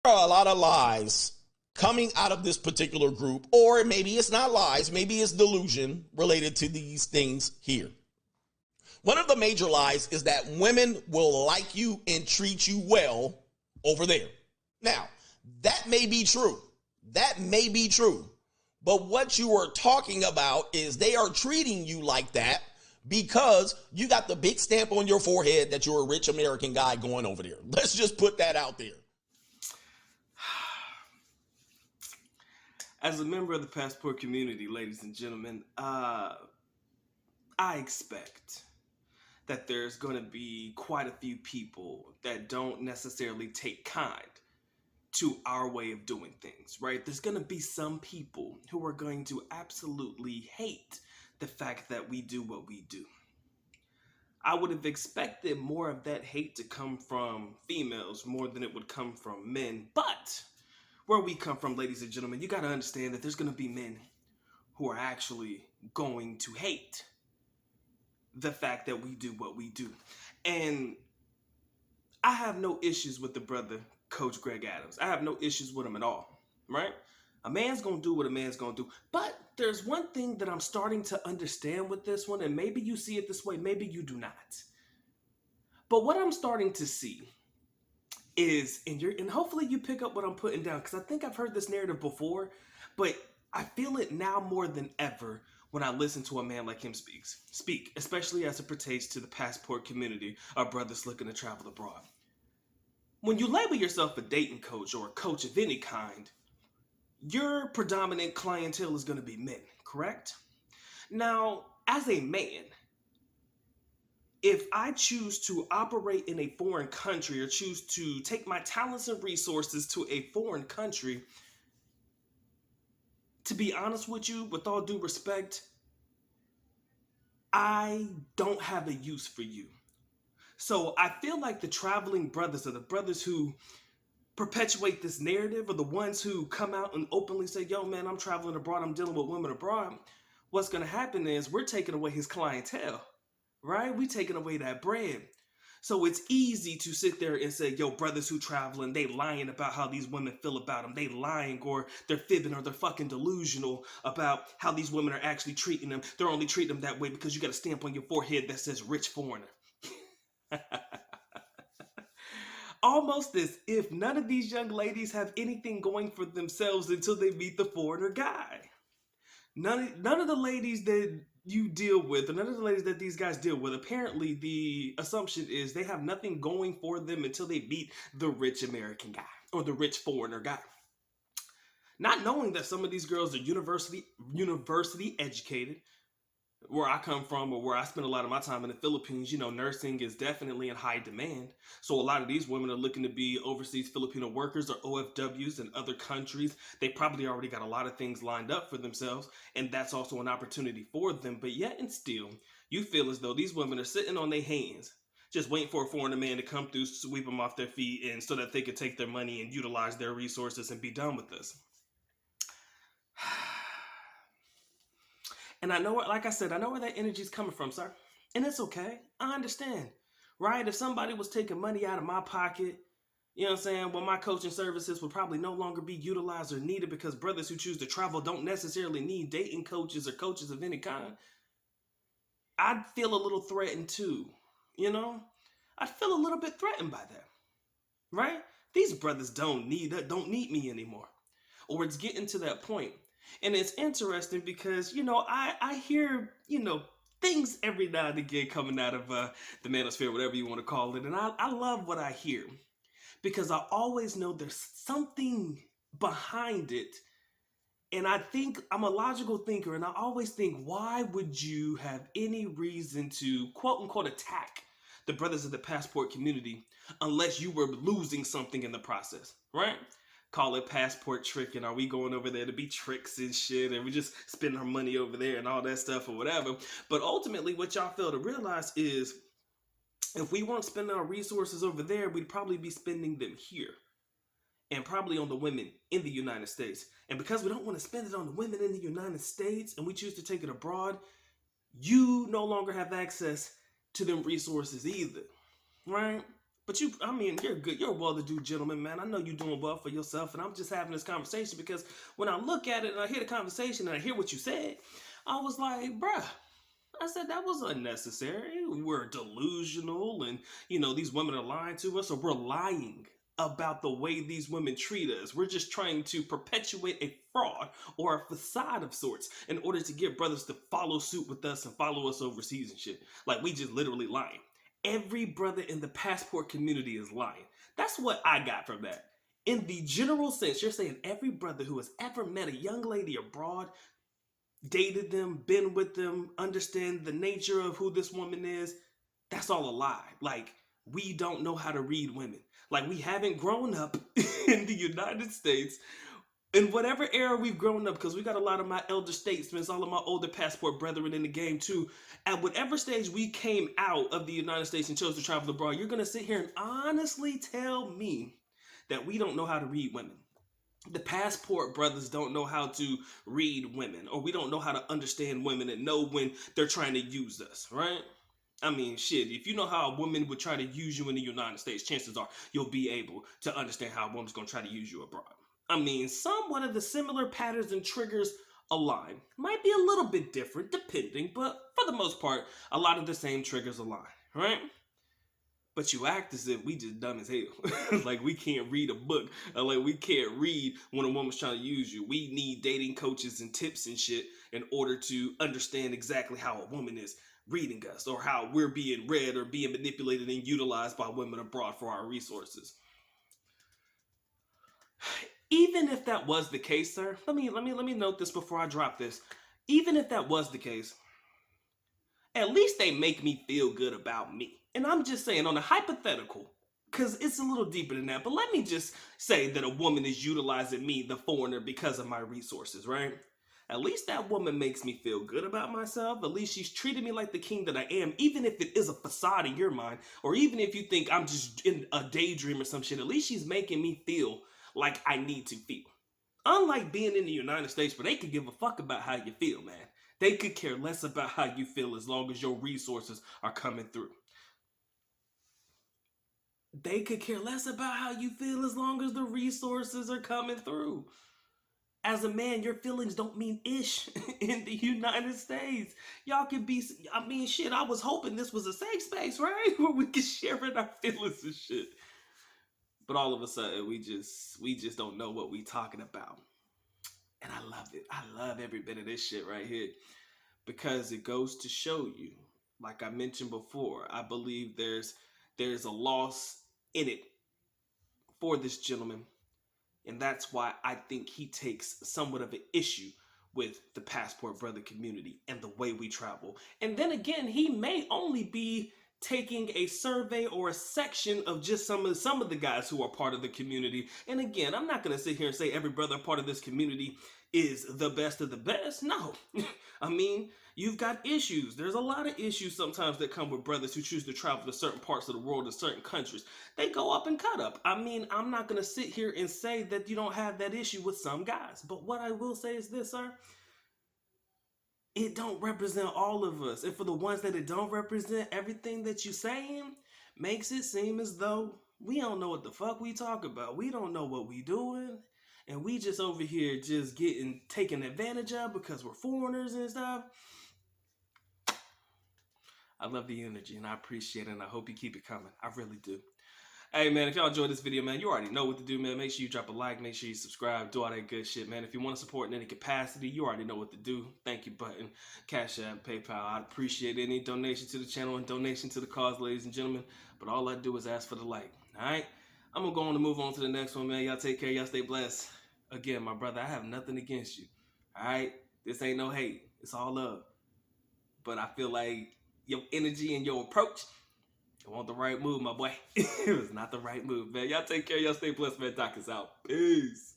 are a lot of lies coming out of this particular group, or maybe it's not lies, maybe it's delusion related to these things here. One of the major lies is that women will like you and treat you well over there. Now, that may be true. That may be true. But what you are talking about is they are treating you like that because you got the big stamp on your forehead that you're a rich American guy going over there. Let's just put that out there. As a member of the passport community, ladies and gentlemen, I expect that there's going to be quite a few people that don't necessarily take kind to our way of doing things, right? There's going to be some people who are going to absolutely hate the fact that we do what we do. I would have expected more of that hate to come from females more than it would come from men, but where we come from, ladies and gentlemen, you got to understand that there's going to be men who are actually going to hate the fact that we do what we do. And I have no issues with the brother, Coach Greg Adams. I have no issues with him at all, right? A man's going to do what a man's going to do. But there's one thing that I'm starting to understand with this one, and maybe you see it this way, maybe you do not. But what I'm starting to see is, and hopefully you pick up what I'm putting down, because I think I've heard this narrative before, but I feel it now more than ever when I listen to a man like him speak, especially as it pertains to the passport community or brothers looking to travel abroad. When you label yourself a dating coach or a coach of any kind, your predominant clientele is going to be men, correct? Now, as a man, if I choose to operate in a foreign country or choose to take my talents and resources to a foreign country, to be honest with you, with all due respect, I don't have a use for you. So I feel like the traveling brothers, or the brothers who perpetuate this narrative, are the ones who come out and openly say, yo man, I'm traveling abroad, I'm dealing with women abroad. What's going to happen is we're taking away his clientele, right? We're taking away that bread. So it's easy to sit there and say, yo, brothers who traveling, they lying about how these women feel about them. They lying, or they're fibbing, or they're fucking delusional about how these women are actually treating them. They're only treating them that way because you got a stamp on your forehead that says rich foreigner. Almost as if none of these young ladies have anything going for themselves until they meet the foreigner guy. None of the ladies that you deal with, or none of the ladies that these guys deal with, apparently the assumption is they have nothing going for them until they meet the rich American guy or the rich foreigner guy. Not knowing that some of these girls are university educated. Where I come from, or where I spend a lot of my time in the Philippines, nursing is definitely in high demand. So a lot of these women are looking to be overseas Filipino workers or OFWs in other countries. They probably already got a lot of things lined up for themselves, and that's also an opportunity for them. But yet and still, you feel as though these women are sitting on their hands, just waiting for a foreigner man to come through, sweep them off their feet, and so that they could take their money and utilize their resources and be done with this. And I know, like I said, I know where that energy is coming from, sir. And it's okay. I understand, right? If somebody was taking money out of my pocket, you know what I'm saying, well, my coaching services would probably no longer be utilized or needed because brothers who choose to travel don't necessarily need dating coaches or coaches of any kind. I'd feel a little threatened too, I'd feel a little bit threatened by that, right? These brothers don't need me anymore. Or it's getting to that point. And it's interesting because, I hear, things every now and again coming out of the manosphere, whatever you want to call it. And I love what I hear because I always know there's something behind it. And I think I'm a logical thinker, and I always think, why would you have any reason to quote unquote attack the brothers of the passport community unless you were losing something in the process, right? Call it passport tricking. Are we going over there to be tricks and shit, and we just spend our money over there and all that stuff or whatever? But ultimately, what y'all fail to realize is if we weren't spending our resources over there, we'd probably be spending them here, and probably on the women in the United States. And because we don't want to spend it on the women in the United States and we choose to take it abroad, you no longer have access to them resources either, right? But you, I mean, you're good. You're a well-to-do gentleman, man. I know you're doing well for yourself, and I'm just having this conversation because when I look at it and I hear the conversation and I hear what you said, I was like, bruh. I said that was unnecessary. We're delusional, and these women are lying to us, or we're lying about the way these women treat us. We're just trying to perpetuate a fraud or a facade of sorts in order to get brothers to follow suit with us and follow us overseas and shit. Like we just literally lying. Every brother in the passport community is lying. That's what I got from that. In the general sense, you're saying every brother who has ever met a young lady abroad, dated them, been with them, understand the nature of who this woman is, that's all a lie. Like, we don't know how to read women. Like, we haven't grown up in the United States in whatever era we've grown up, because we got a lot of my elder statesmen, all of my older passport brethren in the game too. At whatever stage we came out of the United States and chose to travel abroad, you're going to sit here and honestly tell me that we don't know how to read women. The passport brothers don't know how to read women, or we don't know how to understand women and know when they're trying to use us, right? I mean, shit, if you know how a woman would try to use you in the United States, chances are you'll be able to understand how a woman's going to try to use you abroad. I mean, somewhat of the similar patterns and triggers align. Might be a little bit different, depending, but for the most part, a lot of the same triggers align, right? But you act as if we just dumb as hell. Like we can't read a book. Like we can't read when a woman's trying to use you. We need dating coaches and tips and shit in order to understand exactly how a woman is reading us, or how we're being read or being manipulated and utilized by women abroad for our resources. Even if that was the case, sir, let me note this before I drop this. Even if that was the case, at least they make me feel good about me. And I'm just saying, on a hypothetical, because it's a little deeper than that, but let me just say that a woman is utilizing me, the foreigner, because of my resources, right? At least that woman makes me feel good about myself. At least she's treating me like the king that I am, even if it is a facade in your mind, or even if you think I'm just in a daydream or some shit. At least she's making me feel like I need to feel. Unlike being in the United States, where they could give a fuck about how you feel, man. They could care less about how you feel as long as your resources are coming through. They could care less about how you feel as long as the resources are coming through. As a man, your feelings don't mean ish in the United States. Y'all can be, I mean, shit, I was hoping this was a safe space, right? Where we could share in our feelings and shit. But all of a sudden, we just don't know what we talking about. And I love it. I love every bit of this shit right here. Because it goes to show you, like I mentioned before, I believe there's a loss in it for this gentleman. And that's why I think he takes somewhat of an issue with the passport brother community and the way we travel. And then again, he may only be taking a survey or a section of just some of the guys who are part of the community. And again, I'm not going to sit here and say every brother part of this community is the best of the best. No. I mean, you've got issues. There's a lot of issues sometimes that come with brothers who choose to travel to certain parts of the world, to certain countries. They go up and cut up. I mean, I'm not going to sit here and say that you don't have that issue with some guys. But what I will say is this, sir. It don't represent all of us. And for the ones that it don't represent, everything that you saying makes it seem as though we don't know what the fuck we talk about. We don't know what we doing. And we just over here just getting taken advantage of because we're foreigners and stuff. I love the energy and I appreciate it, and I hope you keep it coming. I really do. Hey, man, if y'all enjoyed this video, man, you already know what to do, man. Make sure you drop a like. Make sure you subscribe. Do all that good shit, man. If you want to support in any capacity, you already know what to do. Thank you button, Cash App, PayPal. I appreciate any donation to the channel and donation to the cause, ladies and gentlemen. But all I do is ask for the like, all right? I'm going to go on and move on to the next one, man. Y'all take care. Y'all stay blessed. Again, my brother, I have nothing against you, all right? This ain't no hate. It's all love. But I feel like your energy and your approach, it wasn't the right move, my boy. It was not the right move, man. Y'all take care. Y'all stay blessed, man. Doc is out. Peace.